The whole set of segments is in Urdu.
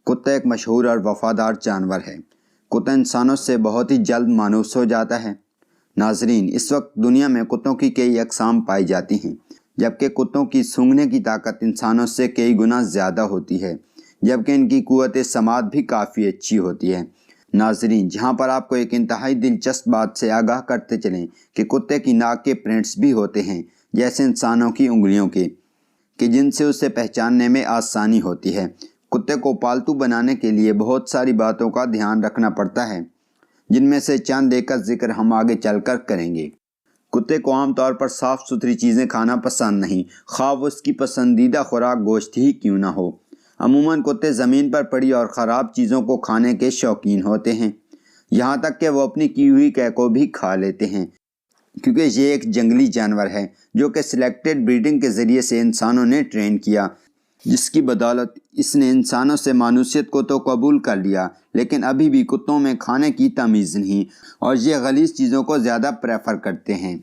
کتا ایک مشہور اور وفادار جانور ہے۔ کتا انسانوں سے بہت ہی جلد مانوس ہو جاتا ہے۔ ناظرین، اس وقت دنیا میں کتوں کی کئی اقسام پائی جاتی ہیں، جبکہ کتوں کی سونگھنے کی طاقت انسانوں سے کئی گنا زیادہ ہوتی ہے، جبکہ ان کی قوت سماعت بھی کافی اچھی ہوتی ہے۔ ناظرین، جہاں پر آپ کو ایک انتہائی دلچسپ بات سے آگاہ کرتے چلیں کہ کتے کی ناک کے پرنٹس بھی ہوتے ہیں جیسے انسانوں کی انگلیوں کے، کہ جن سے اسے پہچاننے میں آسانی ہوتی ہے۔ کتے کو پالتو بنانے کے لیے بہت ساری باتوں کا دھیان رکھنا پڑتا ہے، جن میں سے چند ایک کا ذکر ہم آگے چل کر کریں گے۔ کتے کو عام طور پر صاف ستھری چیزیں کھانا پسند نہیں، خواہ وہ اس کی پسندیدہ خوراک گوشت ہی کیوں نہ ہو۔ عموماً کتے زمین پر پڑی اور خراب چیزوں کو کھانے کے شوقین ہوتے ہیں، یہاں تک کہ وہ اپنی کی ہوئی قے کو بھی کھا لیتے ہیں، کیونکہ یہ ایک جنگلی جانور ہے جو کہ سلیکٹڈ بریڈنگ کے ذریعے سے انسانوں نے ٹرین کیا، جس کی بدولت اس نے انسانوں سے مانوسیت کو تو قبول کر لیا، لیکن ابھی بھی کتوں میں کھانے کی تمیز نہیں اور یہ غلیظ چیزوں کو زیادہ پریفر کرتے ہیں۔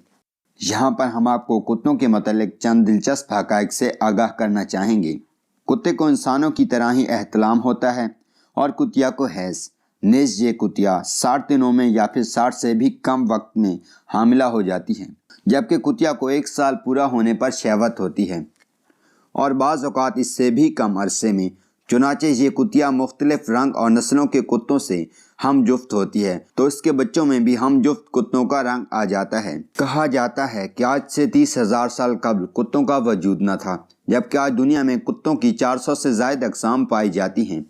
یہاں پر ہم آپ کو کتوں کے متعلق چند دلچسپ حقائق سے آگاہ کرنا چاہیں گے۔ کتے کو انسانوں کی طرح ہی احترام ہوتا ہے اور کتیا کو حیض، نیز یہ کتیا 60 دنوں میں یا پھر 60 سے بھی کم وقت میں حاملہ ہو جاتی ہے، جبکہ کتیا کو 1 سال پورا ہونے پر شہوت ہوتی ہے اور بعض اوقات اس سے بھی کم عرصے میں۔ چنانچہ یہ کتیا مختلف رنگ اور نسلوں کے کتوں سے ہم جفت ہوتی ہے تو اس کے بچوں میں بھی ہم جفت کتوں کا رنگ آ جاتا ہے۔ کہا جاتا ہے کہ آج سے 30,000 سال قبل کتوں کا وجود نہ تھا، جبکہ آج دنیا میں کتوں کی 400 سے زائد اقسام پائی جاتی ہیں۔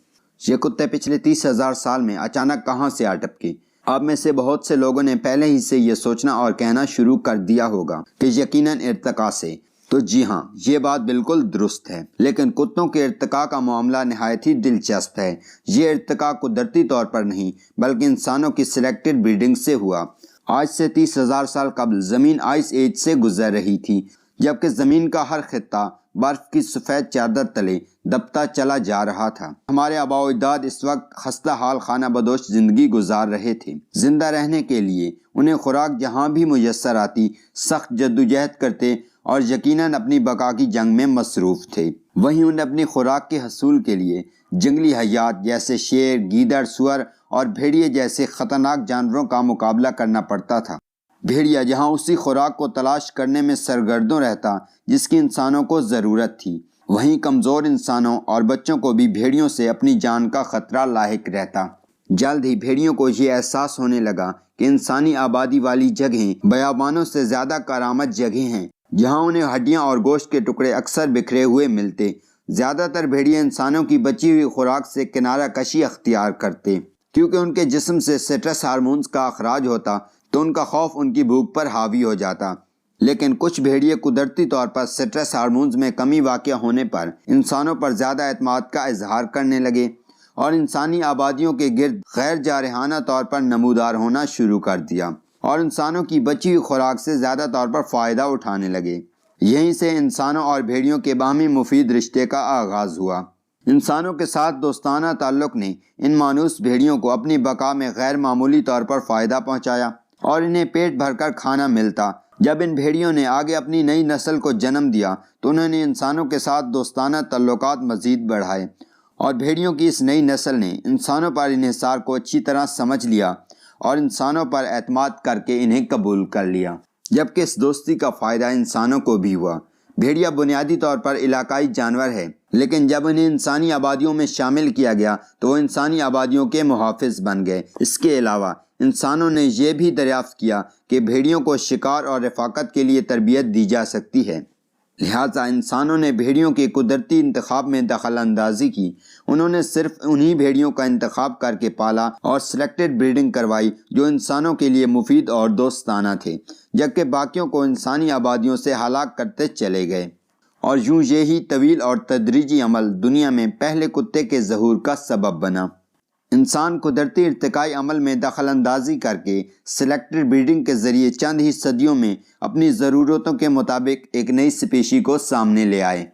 یہ کتے پچھلے 30,000 سال میں اچانک کہاں سے آ ٹپکے؟ آپ میں سے بہت سے لوگوں نے پہلے ہی سے یہ سوچنا اور کہنا شروع کر دیا ہوگا کہ یقیناً ارتقاء سے۔ تو جی ہاں، یہ بات بالکل درست ہے، لیکن کتوں کے ارتقاء کا معاملہ نہایت ہی دلچسپ ہے۔ یہ ارتقاء قدرتی طور پر نہیں بلکہ انسانوں کی سلیکٹڈ بریڈنگ سے ہوا۔ آج سے 30,000 سال قبل زمین آئس ایج سے گزر رہی تھی، جبکہ زمین کا ہر خطہ برف کی سفید چادر تلے دبتا چلا جا رہا تھا۔ ہمارے آباء و اجداد اس وقت خستہ حال خانہ بدوش زندگی گزار رہے تھے۔ زندہ رہنے کے لیے انہیں خوراک جہاں بھی میسر آتی سخت جدوجہد کرتے اور یقیناً اپنی بقا کی جنگ میں مصروف تھے۔ وہیں انہیں اپنی خوراک کے حصول کے لیے جنگلی حیات جیسے شیر، گیدڑ، سور اور بھیڑیے جیسے خطرناک جانوروں کا مقابلہ کرنا پڑتا تھا۔ بھیڑیا جہاں اسی خوراک کو تلاش کرنے میں سرگردوں رہتا جس کی انسانوں کو ضرورت تھی، وہیں کمزور انسانوں اور بچوں کو بھی بھیڑیوں سے اپنی جان کا خطرہ لاحق رہتا۔ جلد ہی بھیڑیوں کو یہ احساس ہونے لگا کہ انسانی آبادی والی جگہیں بیابانوں سے زیادہ کارآمد جگہیں ہیں، جہاں انہیں ہڈیاں اور گوشت کے ٹکڑے اکثر بکھرے ہوئے ملتے۔ زیادہ تر بھیڑیے انسانوں کی بچی ہوئی خوراک سے کنارہ کشی اختیار کرتے، کیونکہ ان کے جسم سے سٹرس ہارمونز کا اخراج ہوتا تو ان کا خوف ان کی بھوک پر حاوی ہو جاتا۔ لیکن کچھ بھیڑیے قدرتی طور پر سٹرس ہارمونز میں کمی واقع ہونے پر انسانوں پر زیادہ اعتماد کا اظہار کرنے لگے اور انسانی آبادیوں کے گرد غیر جارحانہ طور پر نمودار ہونا شروع کر دیا اور انسانوں کی بچی ہوئی خوراک سے زیادہ طور پر فائدہ اٹھانے لگے۔ یہیں سے انسانوں اور بھیڑیوں کے باہمی مفید رشتے کا آغاز ہوا۔ انسانوں کے ساتھ دوستانہ تعلق نے ان مانوس بھیڑیوں کو اپنی بقا میں غیر معمولی طور پر فائدہ پہنچایا اور انہیں پیٹ بھر کر کھانا ملتا۔ جب ان بھیڑیوں نے آگے اپنی نئی نسل کو جنم دیا تو انہوں نے انسانوں کے ساتھ دوستانہ تعلقات مزید بڑھائے اور بھیڑیوں کی اس نئی نسل نے انسانوں پر انحصار کو اچھی طرح سمجھ لیا اور انسانوں پر اعتماد کر کے انہیں قبول کر لیا، جبکہ اس دوستی کا فائدہ انسانوں کو بھی ہوا۔ بھیڑیا بنیادی طور پر علاقائی جانور ہے، لیکن جب انہیں انسانی آبادیوں میں شامل کیا گیا تو وہ انسانی آبادیوں کے محافظ بن گئے۔ اس کے علاوہ انسانوں نے یہ بھی دریافت کیا کہ بھیڑیوں کو شکار اور رفاقت کے لیے تربیت دی جا سکتی ہے، لہٰذا انسانوں نے بھیڑیوں کے قدرتی انتخاب میں دخل اندازی کی۔ انہوں نے صرف انہی بھیڑیوں کا انتخاب کر کے پالا اور سلیکٹڈ بریڈنگ کروائی جو انسانوں کے لیے مفید اور دوستانہ تھے، جبکہ باقیوں کو انسانی آبادیوں سے ہلاک کرتے چلے گئے۔ اور یوں یہی طویل اور تدریجی عمل دنیا میں پہلے کتے کے ظہور کا سبب بنا۔ انسان قدرتی ارتقائی عمل میں دخل اندازی کر کے سلیکٹڈ بریڈنگ کے ذریعے چند ہی صدیوں میں اپنی ضرورتوں کے مطابق ایک نئی سپیشی کو سامنے لے آئے۔